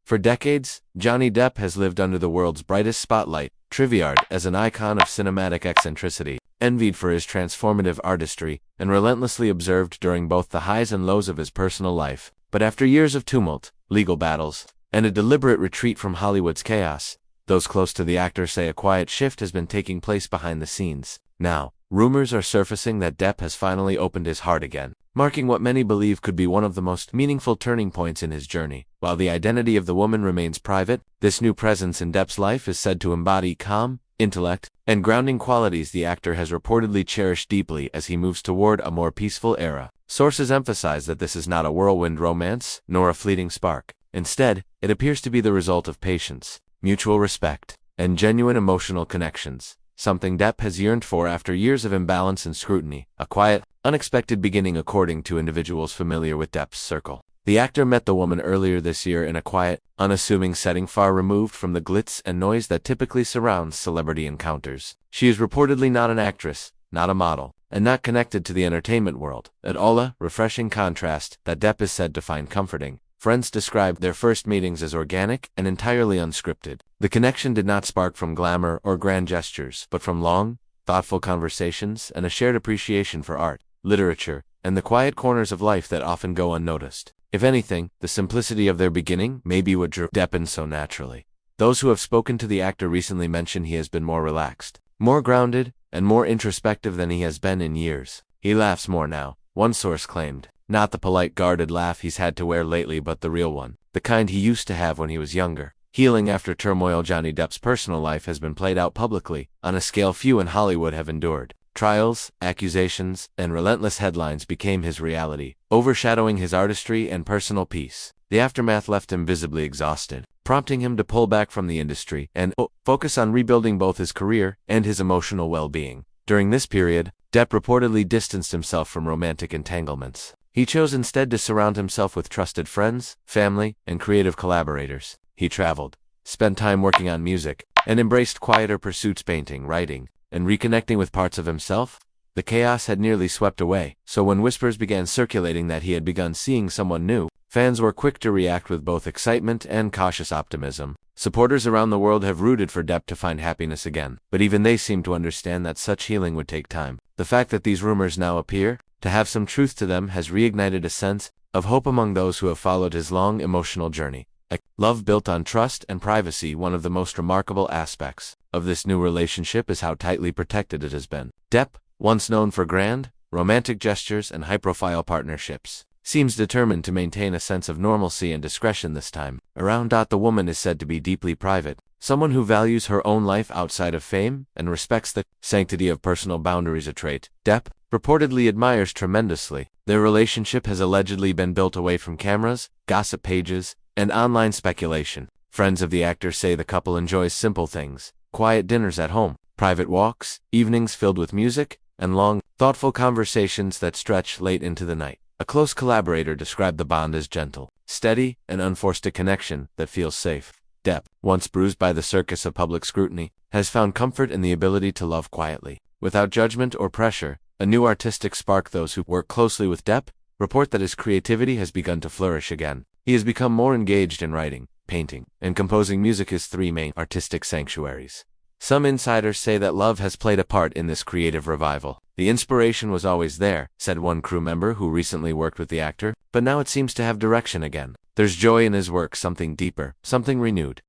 For decades, Johnny Depp has lived under the world's brightest spotlight, triviered as an icon of cinematic eccentricity, envied for his transformative artistry, and relentlessly observed during both the highs and lows of his personal life. But after years of tumult, legal battles, and a deliberate retreat from Hollywood's chaos, those close to the actor say a quiet shift has been taking place behind the scenes. Now, rumors are surfacing that Depp has finally opened his heart again, marking what many believe could be one of the most meaningful turning points in his journey. While the identity of the woman remains private, this new presence in Depp's life is said to embody calm, intellect, and grounding qualities the actor has reportedly cherished deeply as he moves toward a more peaceful era. Sources emphasize that this is not a whirlwind romance, nor a fleeting spark. Instead, it appears to be the result of patience, mutual respect, and genuine emotional connections, something Depp has yearned for after years of imbalance and scrutiny. A quiet, unexpected beginning according to individuals familiar with Depp's circle. The actor met the woman earlier this year in a quiet, unassuming setting far removed from the glitz and noise that typically surrounds celebrity encounters. She is reportedly not an actress, not a model, and not connected to the entertainment world, at all a refreshing contrast that Depp is said to find comforting. Friends described their first meetings as organic and entirely unscripted. The connection did not spark from glamour or grand gestures, but from long, thoughtful conversations and a shared appreciation for art, literature, and the quiet corners of life that often go unnoticed. If anything, the simplicity of their beginning may be what drew Depp in so naturally. Those who have spoken to the actor recently mention he has been more relaxed, more grounded, and more introspective than he has been in years. He laughs more now, one source claimed. Not the polite guarded laugh he's had to wear lately, but the real one, the kind he used to have when he was younger. Healing after turmoil. Johnny Depp's personal life has been played out publicly, on a scale few in Hollywood have endured. Trials, accusations, and relentless headlines became his reality, overshadowing his artistry and personal peace. The aftermath left him visibly exhausted, prompting him to pull back from the industry and focus on rebuilding both his career and his emotional well-being. During this period, Depp reportedly distanced himself from romantic entanglements. He chose instead to surround himself with trusted friends, family, and creative collaborators. He traveled, spent time working on music, and embraced quieter pursuits, painting, writing, and reconnecting with parts of himself. The chaos had nearly swept away, so when whispers began circulating that he had begun seeing someone new, fans were quick to react with both excitement and cautious optimism. Supporters around the world have rooted for Depp to find happiness again, but even they seem to understand that such healing would take time. The fact that these rumors now appear to have some truth to them has reignited a sense of hope among those who have followed his long emotional journey. A love built on trust and privacy. One of the most remarkable aspects of this new relationship is how tightly protected it has been. Depp, once known for grand, romantic gestures and high-profile partnerships, seems determined to maintain a sense of normalcy and discretion this time around. The woman is said to be deeply private, someone who values her own life outside of fame and respects the sanctity of personal boundaries, a trait Depp reportedly admires tremendously. Their relationship has allegedly been built away from cameras, gossip pages, and online speculation. Friends of the actor say the couple enjoys simple things, quiet dinners at home, private walks, evenings filled with music, and long, thoughtful conversations that stretch late into the night. A close collaborator described the bond as gentle, steady, and unforced, a connection that feels safe. Depp, once bruised by the circus of public scrutiny, has found comfort in the ability to love quietly, without judgment or pressure. A new artistic spark. Those who work closely with Depp report that his creativity has begun to flourish again. He has become more engaged in writing, painting, and composing music, his three main artistic sanctuaries. Some insiders say that love has played a part in this creative revival. The inspiration was always there, said one crew member who recently worked with the actor, but now it seems to have direction again. There's joy in his work, something deeper, something renewed.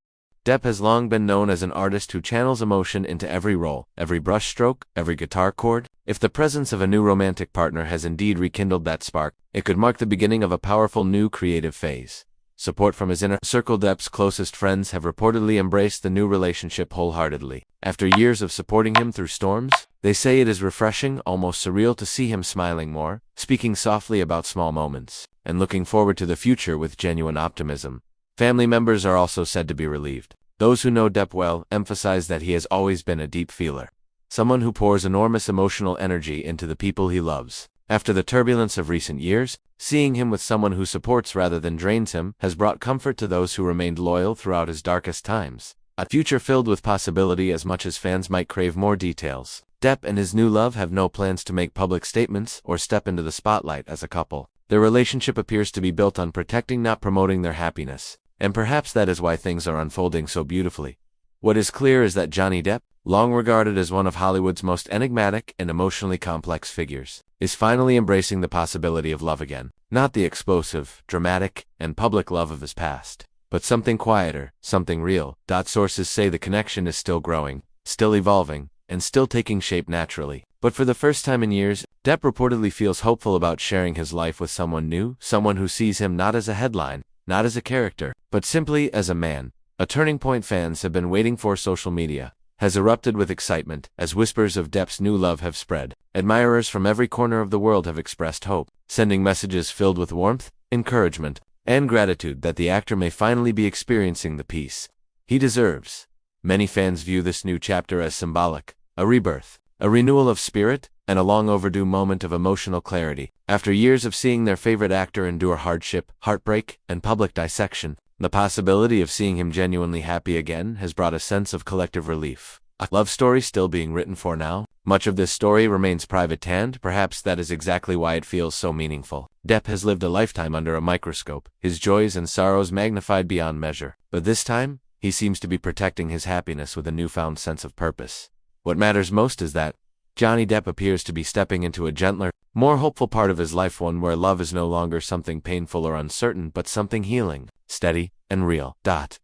Depp has long been known as an artist who channels emotion into every role, every brushstroke, every guitar chord. If the presence of a new romantic partner has indeed rekindled that spark, it could mark the beginning of a powerful new creative phase. Support from his inner circle. Depp's closest friends have reportedly embraced the new relationship wholeheartedly. After years of supporting him through storms, they say it is refreshing, almost surreal, to see him smiling more, speaking softly about small moments, and looking forward to the future with genuine optimism. Family members are also said to be relieved. Those who know Depp well emphasize that he has always been a deep feeler, someone who pours enormous emotional energy into the people he loves. After the turbulence of recent years, seeing him with someone who supports rather than drains him has brought comfort to those who remained loyal throughout his darkest times. A future filled with possibility. As much as fans might crave more details, Depp and his new love have no plans to make public statements or step into the spotlight as a couple. Their relationship appears to be built on protecting, not promoting, their happiness. And perhaps that is why things are unfolding so beautifully. What is clear is that Johnny Depp, long regarded as one of Hollywood's most enigmatic and emotionally complex figures, is finally embracing the possibility of love again. Not the explosive, dramatic, and public love of his past, but something quieter, something real. Sources say the connection is still growing, still evolving, and still taking shape naturally. But for the first time in years, Depp reportedly feels hopeful about sharing his life with someone new, someone who sees him not as a headline, not as a character, but simply as a man. A turning point fans have been waiting for. Social media has erupted with excitement as whispers of Depp's new love have spread. Admirers from every corner of the world have expressed hope, sending messages filled with warmth, encouragement, and gratitude that the actor may finally be experiencing the peace he deserves. Many fans view this new chapter as symbolic, a rebirth, a renewal of spirit, and a long overdue moment of emotional clarity. After years of seeing their favorite actor endure hardship, heartbreak, and public dissection, the possibility of seeing him genuinely happy again has brought a sense of collective relief. A love story still being written for now? Much of this story remains private, and perhaps that is exactly why it feels so meaningful. Depp has lived a lifetime under a microscope, his joys and sorrows magnified beyond measure. But this time, he seems to be protecting his happiness with a newfound sense of purpose. What matters most is that Johnny Depp appears to be stepping into a gentler, more hopeful part of his life, one where love is no longer something painful or uncertain, but something healing, steady, and real.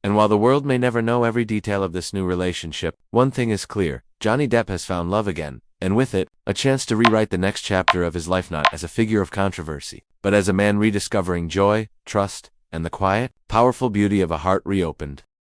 And while the world may never know every detail of this new relationship, one thing is clear: Johnny Depp has found love again, and with it, a chance to rewrite the next chapter of his life, not as a figure of controversy, but as a man rediscovering joy, trust, and the quiet, powerful beauty of a heart reopened.